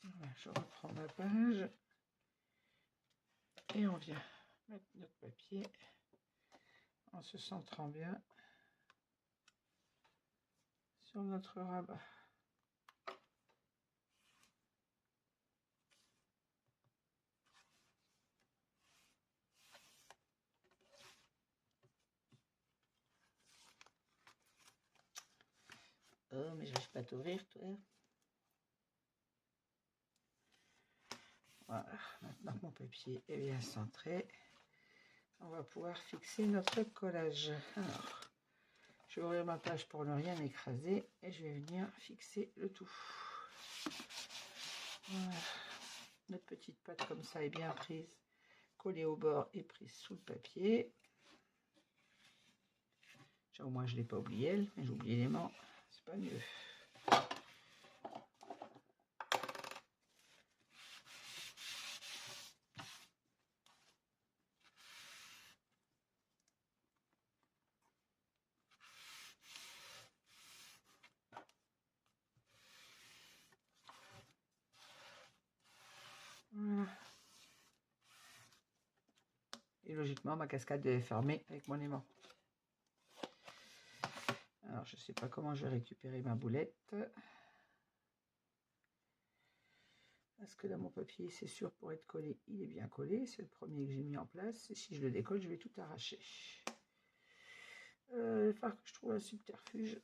Voilà, je reprends ma page et on vient mettre notre papier en se centrant bien sur notre rabat. Oh, mais j'arrive pas à t'ouvrir, toi. Voilà, maintenant que mon papier est bien centré, on va pouvoir fixer notre collage. Alors, je vais ouvrir ma page pour ne rien écraser et je vais venir fixer le tout. Voilà. Notre petite patte comme ça est bien prise, collée au bord et prise sous le papier. Au moins je ne l'ai pas oublié elle, mais j'ai oublié l'aimant, c'est pas mieux. Voilà. Et logiquement ma cascade est fermée avec mon aimant. Alors je sais pas comment je vais récupérer ma boulette. Parce que là mon papier c'est sûr pour être collé, il est bien collé. C'est le premier que j'ai mis en place. Et si je le décolle, je vais tout arracher. Il va falloir que je trouve un subterfuge.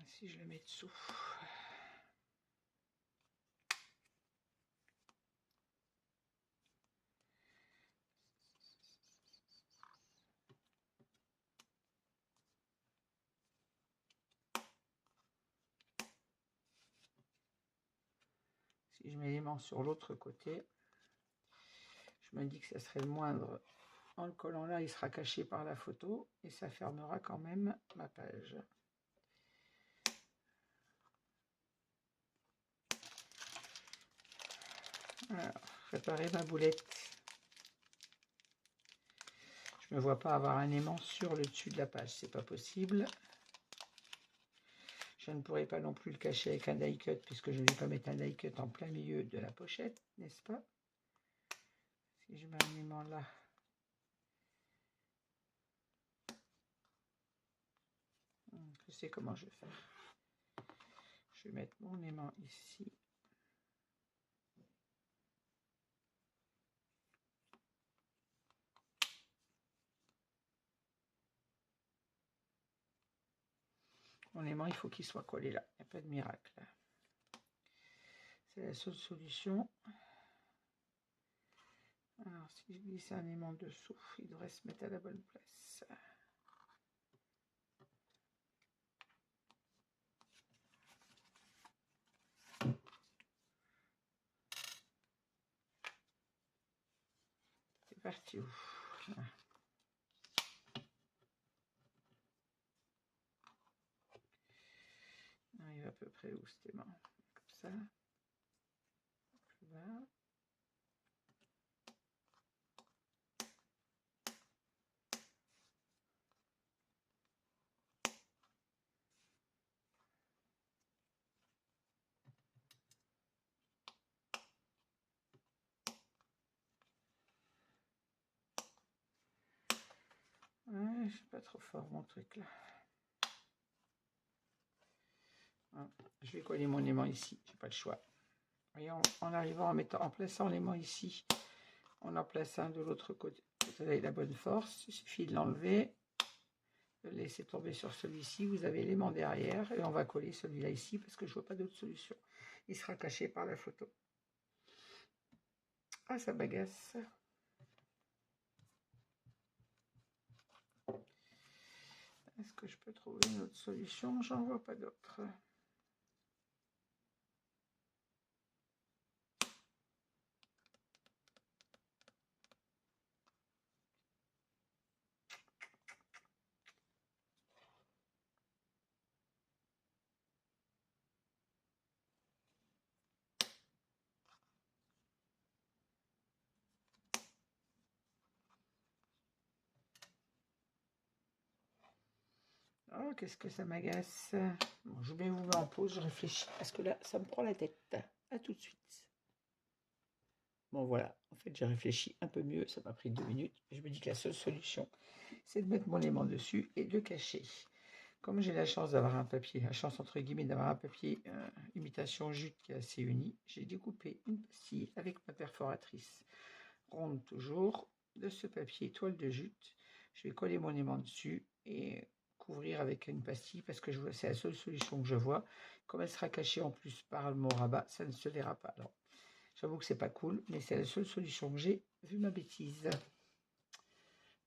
Si je le mets dessous. Si je mets l'aimant sur l'autre côté, je me dis que ça serait le moindre. En le collant là, il sera caché par la photo et ça fermera quand même ma page. Alors, préparer ma boulette. Je ne me vois pas avoir un aimant sur le dessus de la page, c'est pas possible. Je ne pourrais pas non plus le cacher avec un die cut puisque je ne vais pas mettre un die cut en plein milieu de la pochette, n'est-ce pas? Si je mets un aimant là, Je sais comment je vais faire. Je vais mettre mon aimant ici. Mon aimant, il faut qu'il soit collé là. Il n'y a pas de miracle. C'est la seule solution. Alors, si je glisse un aimant dessous, il devrait se mettre à la bonne place. C'est parti. Il arrive à peu près où cet aimant? Comme ça. Plus bas. Ouais, je suis pas trop fort mon truc là. Je vais coller mon aimant ici, j'ai pas le choix. Et en arrivant, en plaçant l'aimant ici, on en place un de l'autre côté. Vous avez la bonne force, il suffit de l'enlever, de le laisser tomber sur celui-ci. Vous avez l'aimant derrière et on va coller celui-là ici parce que je vois pas d'autre solution. Il sera caché par la photo. Ah, ça bagasse. Est-ce que je peux trouver une autre solution? J'en vois pas d'autre. Oh, qu'est-ce que ça m'agace. Bon, je vais vous mettre en pause, je réfléchis, parce que là, ça me prend la tête. À tout de suite. Bon, voilà. En fait, j'ai réfléchi un peu mieux. Ça m'a pris 2 minutes. Je me dis que la seule solution, c'est de mettre mon aimant dessus et de le cacher. Comme j'ai la chance d'avoir un papier, la chance entre guillemets d'avoir un papier imitation jute qui est assez uni, j'ai découpé une pastille avec ma perforatrice ronde toujours de ce papier toile de jute. Je vais coller mon aimant dessus et couvrir avec une pastille parce que c'est la seule solution que je vois. Comme elle sera cachée en plus par mon rabat, ça ne se verra pas. Alors, j'avoue que c'est pas cool, mais c'est la seule solution que j'ai vu ma bêtise.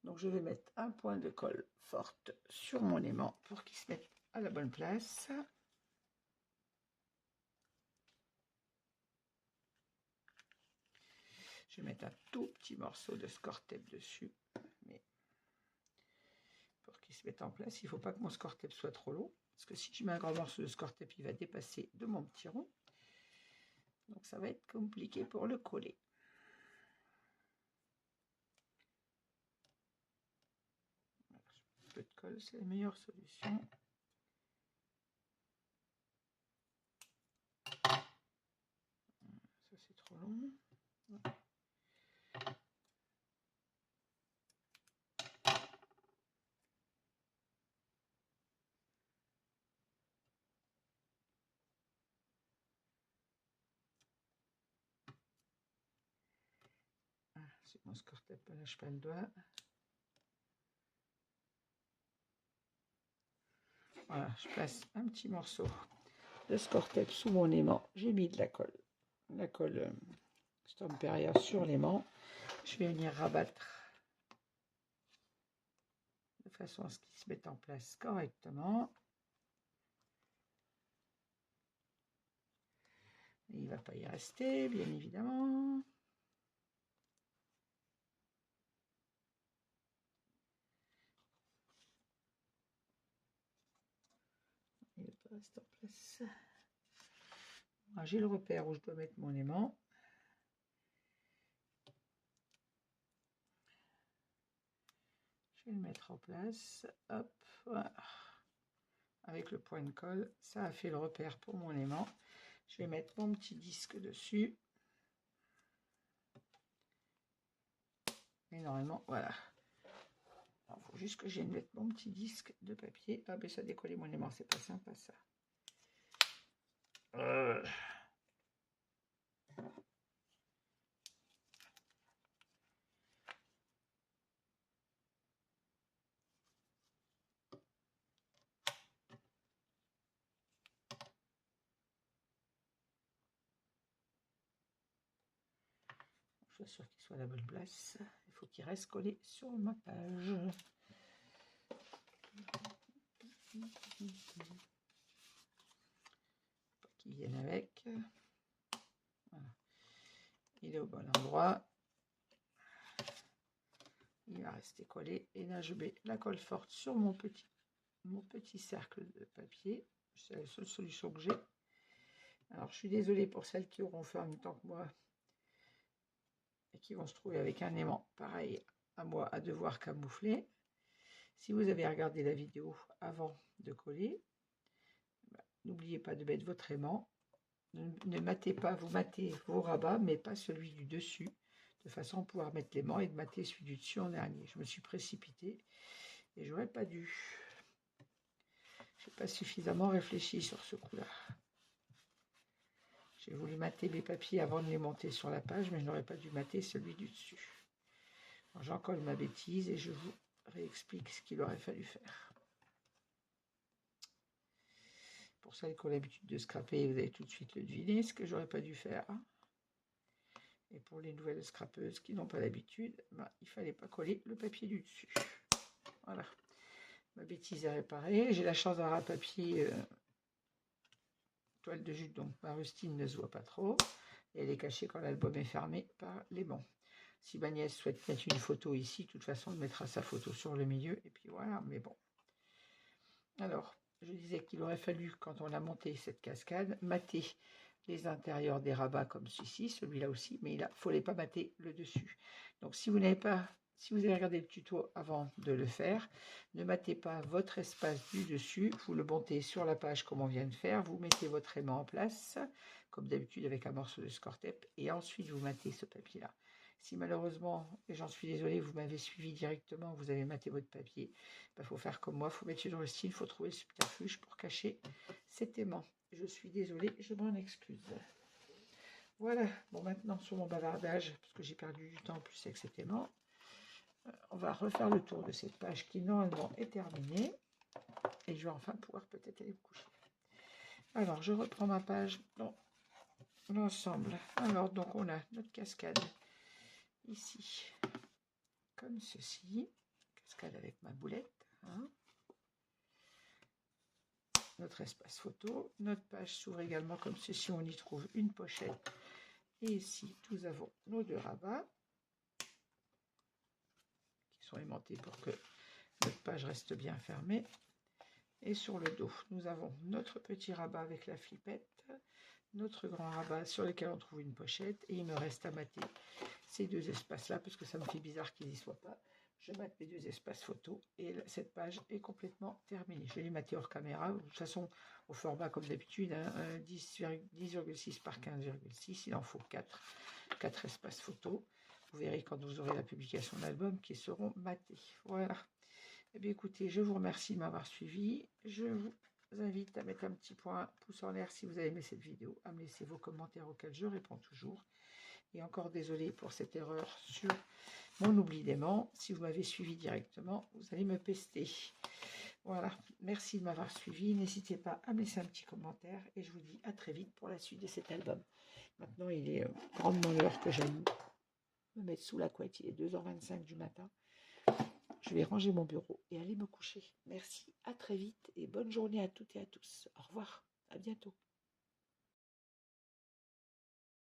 Donc je vais mettre un point de colle forte sur mon aimant pour qu'il se mette à la bonne place. Je vais mettre un tout petit morceau de score tape dessus, mais pour qu'il se mette en place, il ne faut pas que mon score tape soit trop long, parce que si je mets un grand morceau de score tape, il va dépasser de mon petit rond. Donc ça va être compliqué pour le coller. Un peu de colle, c'est la meilleure solution. Ça c'est trop long. Si mon score tape ne lâche pas le doigt. Voilà, je place un petit morceau de score tape sous mon aimant. J'ai mis de la colle Stamperia sur l'aimant. Je vais venir rabattre de façon à ce qu'il se mette en place correctement. Il ne va pas y rester, bien évidemment. Il ne va pas rester en place. J'ai le repère où je dois mettre mon aimant. Je vais le mettre en place. Hop, voilà. Avec le point de colle, ça a fait le repère pour mon aimant. Je vais mettre mon petit disque dessus. Et normalement, voilà. Alors, faut juste que j'ai mettre mon petit disque de papier. Ah, ben ça décolle mon aimant, c'est pas sympa ça. Je suis sûre qu'il soit à la bonne place. Il faut qu'il reste collé sur ma page. Pas qu'il vienne avec. Voilà. Il est au bon endroit. Il va rester collé. Et là, je mets la colle forte sur mon petit cercle de papier. C'est la seule solution que j'ai. Alors, je suis désolée pour celles qui auront fait en même temps que moi et qui vont se trouver avec un aimant pareil à moi à devoir camoufler. Si vous avez regardé la vidéo avant de coller, n'oubliez pas de mettre votre aimant. Ne matez pas, vous matez vos rabats, mais pas celui du dessus, de façon à pouvoir mettre l'aimant et de mater celui du dessus en dernier. Je me suis précipitée et j'aurais pas dû. Je n'ai pas suffisamment réfléchi sur ce coup-là. J'ai voulu mater mes papiers avant de les monter sur la page, mais je n'aurais pas dû mater celui du dessus. J'en colle ma bêtise et je vous réexplique ce qu'il aurait fallu faire. Pour celles qui ont l'habitude de scraper, vous allez tout de suite le deviner, ce que j'aurais pas dû faire. Et pour les nouvelles scrapeuses qui n'ont pas l'habitude, il fallait pas coller le papier du dessus. Voilà. Ma bêtise est réparée. J'ai la chance d'avoir un papier toile de jute, donc ma rustine ne se voit pas trop. Et elle est cachée quand l'album est fermé par l'aimant. Si ma nièce souhaite mettre une photo ici, de toute façon, elle mettra sa photo sur le milieu. Et puis voilà, mais bon. Alors, je disais qu'il aurait fallu, quand on a monté cette cascade, mater les intérieurs des rabats comme ceci, celui-là aussi, mais il ne fallait pas mater le dessus. Donc, si vous avez regardé le tuto avant de le faire, ne matez pas votre espace du dessus, vous le montez sur la page comme on vient de faire, vous mettez votre aimant en place, comme d'habitude avec un morceau de score tape, et ensuite vous matez ce papier-là. Si malheureusement, et j'en suis désolée, vous m'avez suivi directement, vous avez maté votre papier, il faut faire comme moi, il faut mettre une rustine, il faut trouver le subterfuge pour cacher cet aimant. Je suis désolée, je m'en excuse. Voilà, bon maintenant sur mon bavardage, parce que j'ai perdu du temps en plus avec cet aimant, on va refaire le tour de cette page qui normalement est terminée. Et je vais enfin pouvoir peut-être aller me coucher. Alors, je reprends ma page dans l'ensemble. Alors, donc on a notre cascade ici, comme ceci. Cascade avec ma boulette. Hein. Notre espace photo. Notre page s'ouvre également comme ceci. On y trouve une pochette. Et ici, nous avons nos deux rabats qui sont aimantés pour que notre page reste bien fermée. Et sur le dos, nous avons notre petit rabat avec la flippette, notre grand rabat sur lequel on trouve une pochette. Et il me reste à mater ces deux espaces-là, parce que ça me fait bizarre qu'ils n'y soient pas. Je mate mes deux espaces photo et cette page est complètement terminée. Je vais les mater hors caméra, de toute façon au format comme d'habitude, hein, 10,6 par 15,6, il en faut 4 espaces photo. Vous verrez quand vous aurez la publication de l'album qui seront matés. Voilà. Eh bien écoutez, je vous remercie de m'avoir suivi. Je vous invite à mettre un petit pouce en l'air si vous avez aimé cette vidéo, à me laisser vos commentaires auxquels je réponds toujours. Et encore désolé pour cette erreur sur mon oubli d'aimant. Si vous m'avez suivi directement, vous allez me pester. Voilà, merci de m'avoir suivi. N'hésitez pas à me laisser un petit commentaire et je vous dis à très vite pour la suite de cet album. Maintenant, il est grandement l'heure que j'aille me mettre sous la couette. Il est 2h25 du matin. Je vais ranger mon bureau et aller me coucher. Merci, à très vite et bonne journée à toutes et à tous. Au revoir, à bientôt.